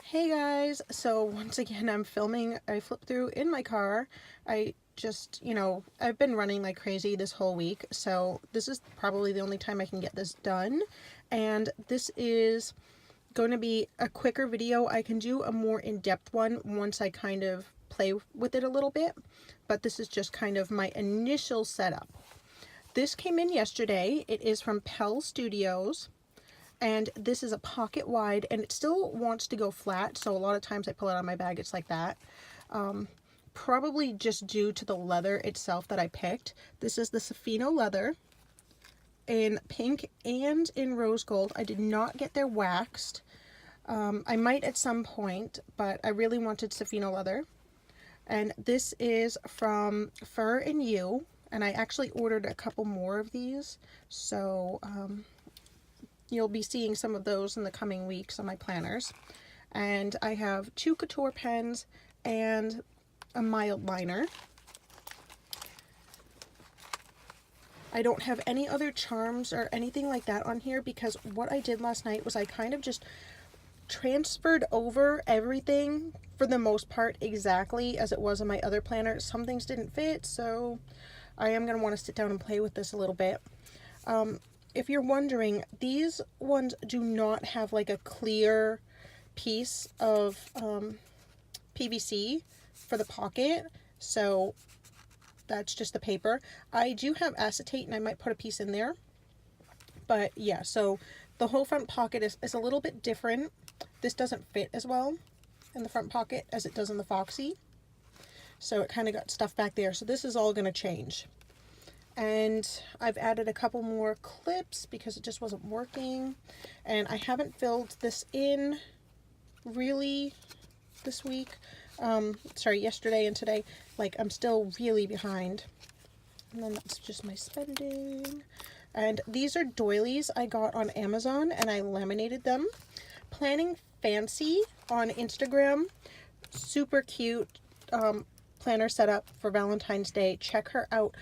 Hey guys, so once again I'm filming a flip through in my car. I just, I've been running like crazy this whole week, so this is probably the only time I can get this done. And this is going to be a quicker video. I can do a more in-depth one once I kind of play with it a little bit, but this is just kind of my initial setup. This came in yesterday. It is from Pelle Studios. And this is a pocket wide, and it still wants to go flat, so a lot of times I pull it out of my bag, it's like that. Probably just due to the leather itself that I picked. This is the Safino leather in pink and in rose gold. I did not get their waxed. I might at some point, but I really wanted Safino leather. And this is from Fur and You, and I actually ordered a couple more of these, so you'll be seeing some of those in the coming weeks on my planners. And I have 2 couture pens and a mild liner. I don't have any other charms or anything like that on here because what I did last night was I kind of just transferred over everything for the most part exactly as it was in my other planner. Some things didn't fit, so I am going to want to sit down and play with this a little bit. If you're wondering, these ones do not have like a clear piece of PVC for the pocket, so that's just the paper. I do have acetate and I might put a piece in there, but yeah, so the whole front pocket is a little bit different. This doesn't fit as well in the front pocket as it does in the Foxy, so it kind of got stuff back there, so this is all going to change. And I've added a couple more clips because it just wasn't working. And I haven't filled this in really this week. Yesterday and today. Like, I'm still really behind. And then that's just my spending. And these are doilies I got on Amazon and I laminated them. Planning Fancy on Instagram. Super cute planner setup for Valentine's Day. Check her out.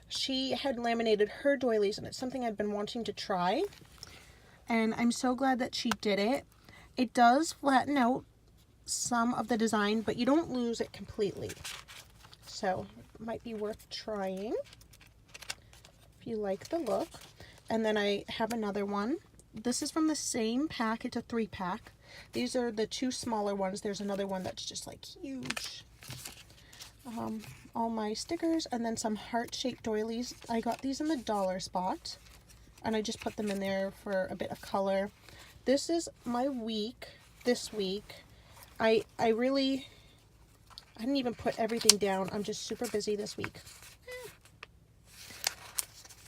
She had laminated her doilies and it's something I've been wanting to try, and I'm so glad that she did it. It does flatten out some of the design, but you don't lose it completely, so it might be worth trying if you like the look. And then I have another one. This is from the same pack. It's a 3-pack. These are the 2 smaller ones. There's another one that's just like huge. All my stickers, and then some heart-shaped doilies. I got these in the dollar spot, and I just put them in there for a bit of color. This is my week this week. I didn't even put everything down. I'm just super busy this week.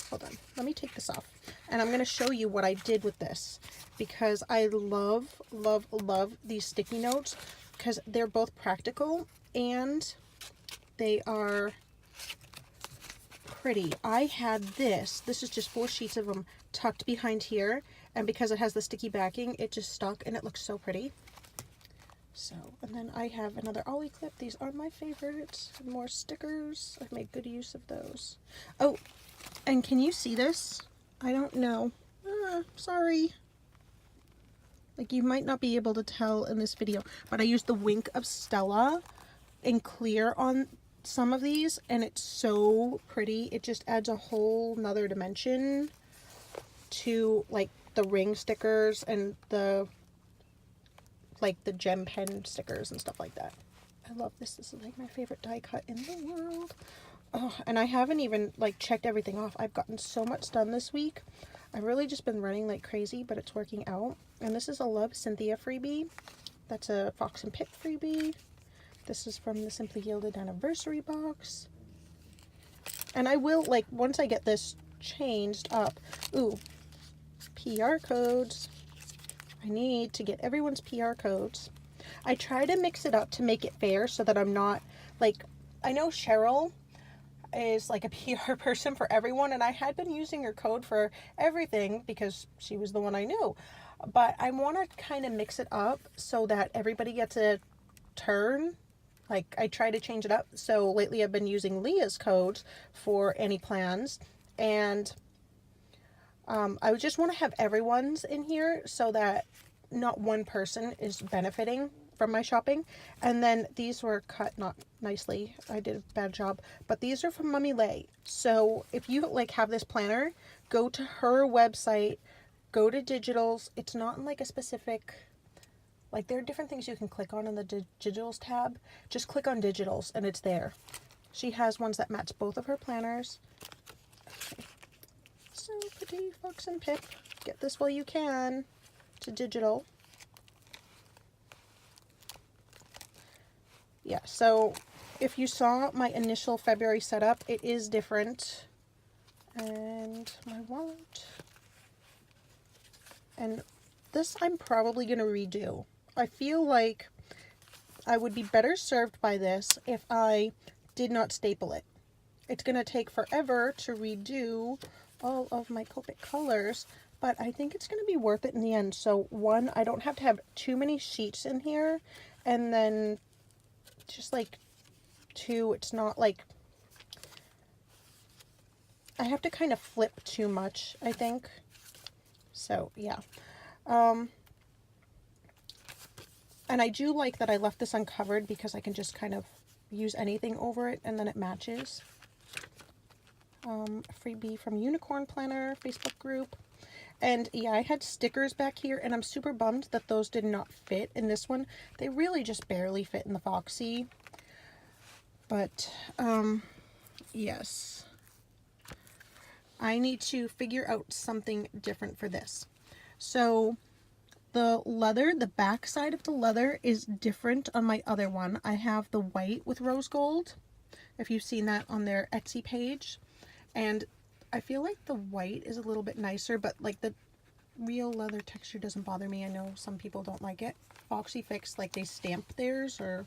Hold on, let me take this off, and I'm going to show you what I did with this, because I love these sticky notes because they're both practical and they are pretty. I had this is just 4 sheets of them tucked behind here, and because it has the sticky backing, it just stuck and it looks so pretty. So, and then I have another Ollie clip. These are my favorites. More stickers. I've made good use of those. Oh, and can you see this? I don't know. Sorry. Like, you might not be able to tell in this video, but I used the Wink of Stella in clear on some of these, and it's so pretty. It just adds a whole nother dimension to like the ring stickers and the gem pen stickers and stuff like that. I love this. This is like my favorite die cut in the world. Oh, and I haven't even like checked everything off. I've gotten so much done this week. I've really just been running like crazy, but it's working out. And this is a Love Cynthia freebie. That's a Fox and Pick freebie. This is from the Simply Yielded anniversary box. And I will, like, once I get this changed up, ooh, PR codes. I need to get everyone's PR codes. I try to mix it up to make it fair so that I'm not, like, I know Cheryl is like a PR person for everyone, and I had been using her code for everything because she was the one I knew. But I want to kind of mix it up so that everybody gets a turn. Like, I try to change it up. So lately I've been using Leah's codes for any plans, and I just want to have everyone's in here so that not one person is benefiting from my shopping. And then these were cut not nicely. I did a bad job. But these are from Mummy Lay. So if you like have this planner, go to her website, go to digitals. It's not in like a specific, like there are different things you can click on in the digitals tab. Just click on digitals and it's there. She has ones that match both of her planners. Okay. So pretty, Fox and Pip. Get this while you can to digital. Yeah, so if you saw my initial February setup, it is different. And my wallet. And this I'm probably going to redo. I feel like I would be better served by this if I did not staple it. It's going to take forever to redo all of my Copic colors, but I think it's going to be worth it in the end. So one, I don't have to have too many sheets in here, and then just like two, it's not like I have to kind of flip too much, I think. So yeah. And I do like that I left this uncovered because I can just kind of use anything over it and then it matches. A freebie from Unicorn Planner Facebook group. And yeah, I had stickers back here and I'm super bummed that those did not fit in this one. They really just barely fit in the Foxy. But yes, I need to figure out something different for this. So the leather, the back side of the leather is different on my other one. I have the white with rose gold, if you've seen that on their Etsy page. And I feel like the white is a little bit nicer, but like the real leather texture doesn't bother me. I know some people don't like it. Foxy Fix, like they stamp theirs, or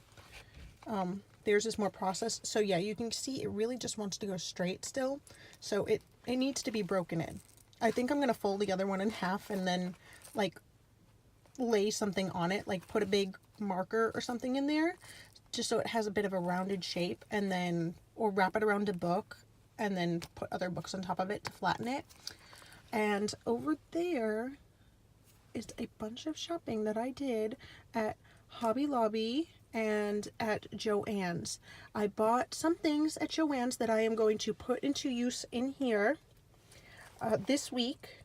theirs is more processed. So yeah, you can see it really just wants to go straight still. So it needs to be broken in. I think I'm going to fold the other one in half and then like lay something on it, like put a big marker or something in there just so it has a bit of a rounded shape, and then, or wrap it around a book and then put other books on top of it to flatten it. And over there is a bunch of shopping that I did at Hobby Lobby and at Joann's. I bought some things at Joann's that I am going to put into use in here this week,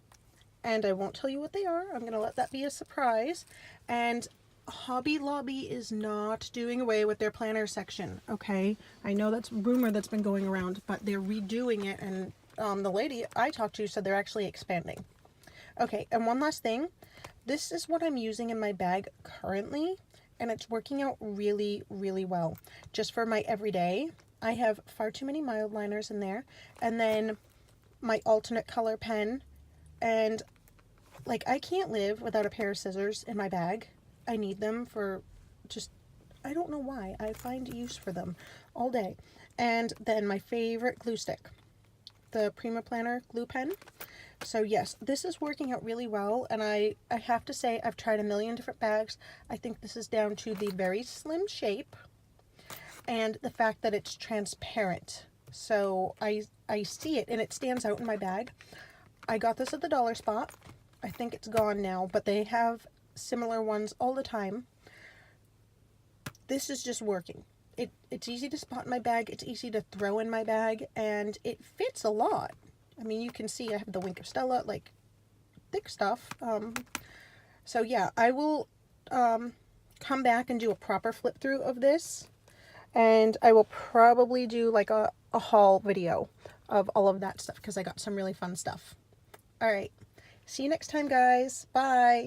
and I won't tell you what they are. I'm going to let that be a surprise. And Hobby Lobby is not doing away with their planner section, okay? I know that's a rumor that's been going around, but they're redoing it, and the lady I talked to said they're actually expanding. Okay, and one last thing. This is what I'm using in my bag currently, and it's working out really, really well. Just for my everyday, I have far too many mild liners in there, and then my alternate color pen, and like I can't live without a pair of scissors in my bag. I need them for just, I don't know why. I find use for them all day. And then my favorite glue stick, the Prima Planner glue pen. So yes, this is working out really well, and I have to say I've tried a million different bags. I think this is down to the very slim shape and the fact that it's transparent. So I see it and it stands out in my bag. I got this at the dollar spot. I think it's gone now, but they have similar ones all the time. This is just working. It's easy to spot in my bag, it's easy to throw in my bag, and it fits a lot. I mean, you can see I have the Wink of Stella, like, thick stuff. So yeah, I will come back and do a proper flip through of this, and I will probably do like a haul video of all of that stuff, because I got some really fun stuff. Alright, see you next time, guys. Bye!